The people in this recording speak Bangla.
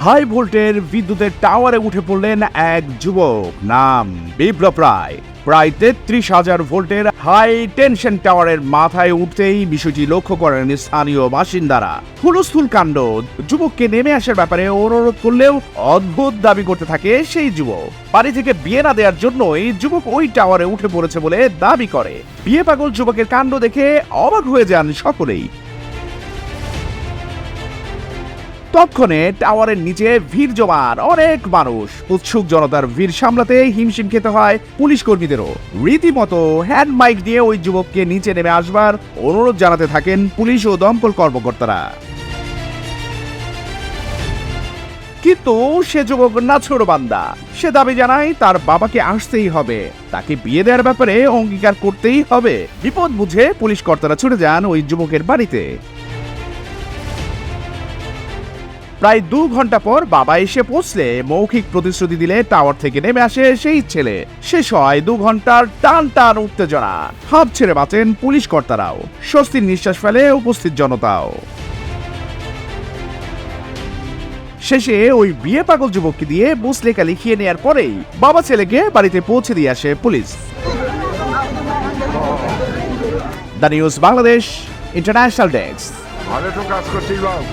হাই ভোল্টের বিদ্যুতের টাওয়ারে উঠে পড়লেন এক যুবক, নাম বিপ্লব রায়। প্রায় ৩৩,০০০ ভোল্টের হাই টেনশন টাওয়ারের মাথায় উঠতেই বিষয়টি লক্ষ্য করেন স্থানীয় বাসিন্দারা। হুলস্থুল কাণ্ড। যুবককে নেমে আসার ব্যাপারে অনুরোধ করলেও অদ্ভুত দাবি করতে থাকে সেই যুবক। বাড়ি থেকে বিয়ে না দেওয়ার জন্যই যুবক ওই টাওয়ারে উঠে পড়েছে বলে দাবি করে। বিয়ে পাগল যুবকের কাণ্ড দেখে অবাক হয়ে যান সকলেই। তৎক্ষণে টাওয়ারের নিচে ভিড় জমান অনেক মানুষ। উৎসুক জনতার ভিড় সামলাতে হিমশিম খেতে হয় পুলিশ কর্মীদেরও। রীতিমতো হ্যান্ড মাইক দিয়ে ওই যুবককে নিচে নেমে আসবার অনুরোধ জানাতে থাকেন পুলিশ ও দমকল কর্মকর্তারা। কিন্তু সে যুবক নাছোড়বান্দা। সে দাবি জানায় তার বাবাকে আসতেই হবে, তাকে বিয়ে দেওয়ার ব্যাপারে অঙ্গীকার করতেই হবে। বিপদ বুঝে পুলিশ কর্তারা ছুটে যান ওই যুবকের বাড়িতে। প্রায় ২ ঘন্টা পর বাবা এসে পৌঁছলে মৌখিক প্রতিশ্রুতি দিলে টাওয়ার থেকে নেমে আসে সেই ছেলে। শেষ হয় ২ ঘন্টার টান টান উত্তেজনা। হাঁপ ছেড়ে বাঁচেন পুলিশ কর্তারাও, স্বস্তির নিঃশ্বাস ফেলে উপস্থিত জনতাও। শেষে ওই বিয়ে পাগল যুবককে দিয়ে বুঝলেখা লিখিয়ে নেয়ার পরেই বাবা ছেলেকে বাড়িতে পৌঁছে দিয়ে আসে police. The news Bangladesh international desk. ভালো তো কাজ করছিস বাবু।